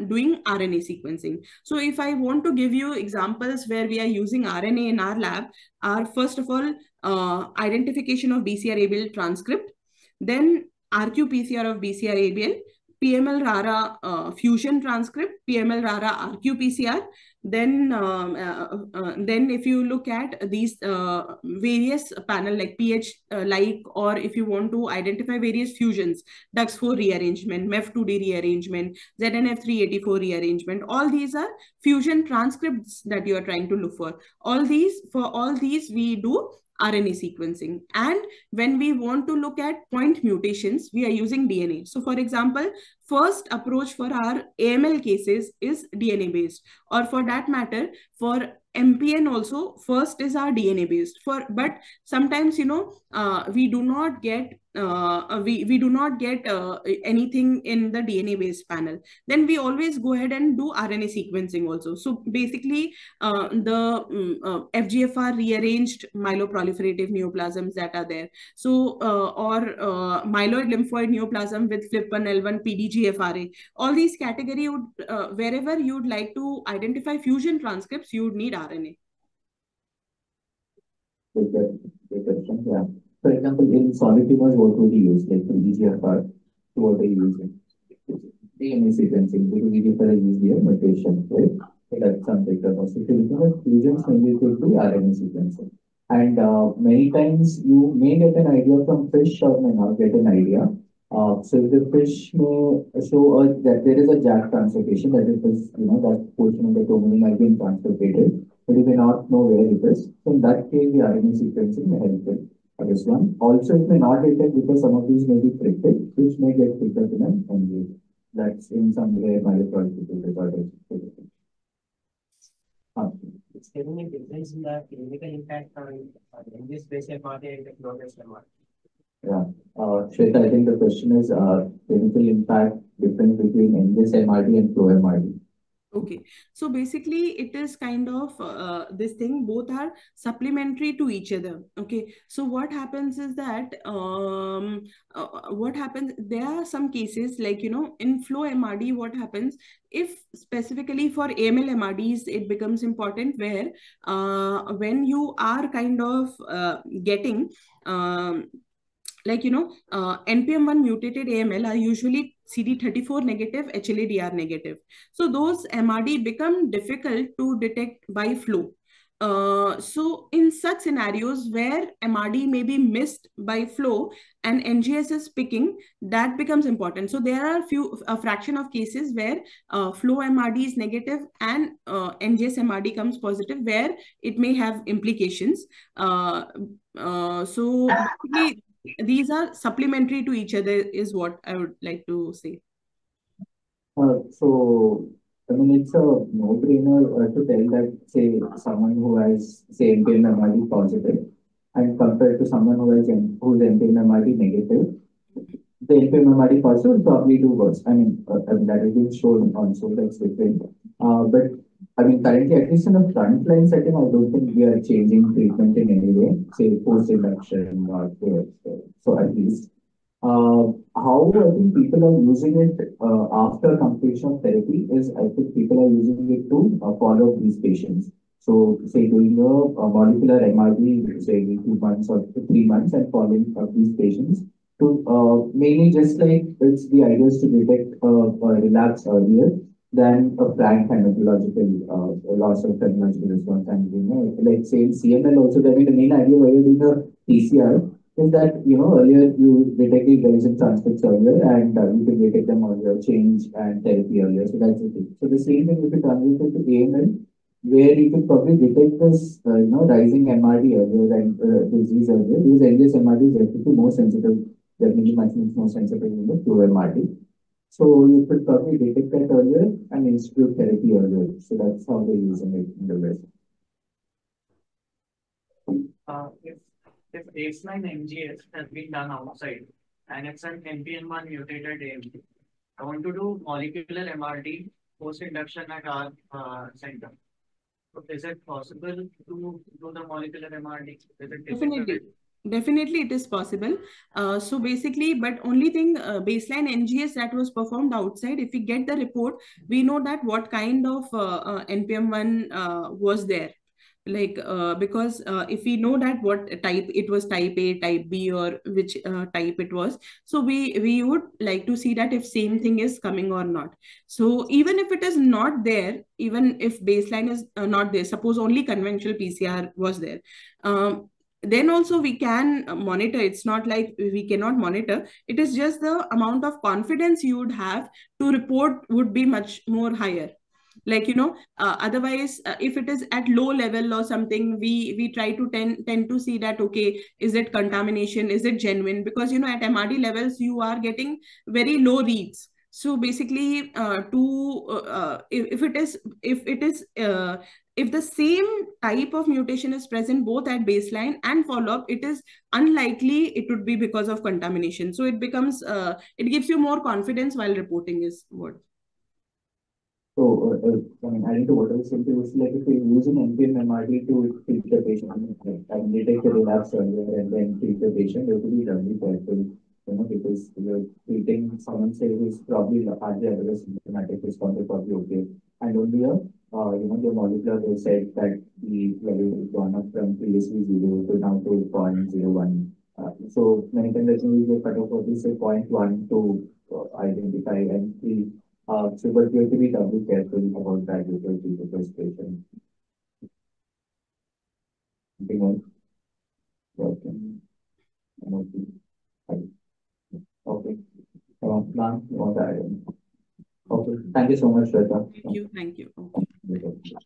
doing RNA sequencing. So if I want to give you examples where we are using RNA in our lab, are first of all identification of BCR-ABL transcript, then RQ-PCR of BCR-ABL, PML-RARA fusion transcript, PML-RARA RQ-PCR. Then if you look at these various panel like pH like, or if you want to identify various fusions, DUX4 rearrangement, MEF2D rearrangement, ZNF384 rearrangement, all these are fusion transcripts that you are trying to look for. For all these we do RNA sequencing. And when we want to look at point mutations, we are using DNA. So for example, first approach for our AML cases is DNA based, or for that matter, for MPN also first is our DNA based, but sometimes we do not get anything in the DNA based panel. Then we always go ahead and do RNA sequencing also. So basically, the FGFR rearranged myeloproliferative neoplasms that are there. So or myeloid lymphoid neoplasm with FLIP1L1 PDGFRA. All these category would wherever you would like to identify fusion transcripts, you would need RNA. Good question. Yeah. For example, in solid tumors, what would you use? Like for EGFR, what are you using? DNA sequencing, because EGFR is easier mutation, right? So that's something that also. If you look at fusions, maybe it would be RNA sequencing. And many times you may get an idea from fish or may not get an idea. So the fish may show us that there is a JAK translocation, that is, that portion of the domain has been translocated, but you may not know where it is. So in that case, the RNA sequencing may help with this one. Also, it may not detect because some of these may be cryptic, which may get picked up in an NGS. That's in some way myeloproliferative disorders. It's giving a difference in the clinical impact on this patient MRD and the progress MRD. Yeah. Shweta, I think the question is clinical impact difference between NGS MRD and flow MRD. Okay, so basically it is kind of this thing, both are supplementary to each other. Okay, so what happens is that there are some cases like, in flow MRD, what happens if specifically for AML MRDs, it becomes important where when you are kind of getting NPM1 mutated AML are usually CD34 negative, HLA-DR negative. So those MRD become difficult to detect by flow. So in such scenarios where MRD may be missed by flow and NGS is picking, that becomes important. So there are a fraction of cases where flow MRD is negative and NGS MRD comes positive, where it may have implications. So basically, these are supplementary to each other is what I would like to say. So, I mean, it's a no-brainer to tell that, say, someone who has, say, NPM MRD positive, and compared to someone who's NPM MRD negative, the NPM MRD positive will probably do worse. I mean, that has been shown also, that's different. But I mean, currently, at least in the frontline setting, I don't think we are changing treatment in any way, say post-induction or so at least. How I think people are using it after completion of therapy is, I think people are using it to follow these patients. So, say doing a molecular MRD, say 2 months or 3 months, and following up these patients to mainly just like it's the idea is to detect relapse earlier than a frank hematological loss of hematological response. And like say in CML also, the main idea why you're doing a PCR is that earlier you detect the relevant transcripts earlier and you can detect them earlier, change and therapy earlier. So that's the thing. So the same thing if you translate it to AML, where you could probably detect this rising MRD earlier and disease earlier, because NGS MRD is definitely more sensitive, definitely much more sensitive than the flow MRD. So you could probably detect that earlier and institute therapy earlier. So that's how they're using it in the West. If baseline NGS has been done outside and it's an NPM1 mutated AMD, I want to do molecular MRD post-induction at our center. So is it possible to do the molecular MRD? Is it difficult? Definitely it is possible. So basically, but only thing, baseline NGS that was performed outside, if we get the report, we know that what kind of NPM1 was there. Like because if we know that what type it was, type A, type B, or which type it was, so we would like to see that if same thing is coming or not. So even if it is not there, even if baseline is not there, suppose only conventional PCR was there, then also we can monitor. It's not like we cannot monitor. It is just the amount of confidence you would have to report would be much more higher. Like otherwise if it is at low level or something, we try to tend to see that, okay, is it contamination, is it genuine, because at MRD levels you are getting very low reads. So basically, if the same type of mutation is present both at baseline and follow-up, it is unlikely it would be because of contamination. So it becomes it gives you more confidence while reporting is what. So, I mean, adding to what I was saying, it's like if we use an NPM MRD to treat the patient, and detect the relapse earlier and then treat the patient, we have to be really careful, because we're treating someone, say, who's probably hardly ever symptomatic, responder probably okay. And only the molecular dose said that the level has gone up from previously 0 to now to 0.01. So many times I think we get cut off what we say 0.1 to identify and the so, but you have to be doubly careful about that because of the frustration. Something else? Working. Okay. Okay. Ma'am, you want to add in? Okay. Thank you so much, Shweta. Thank you. Thank you. Okay. Okay.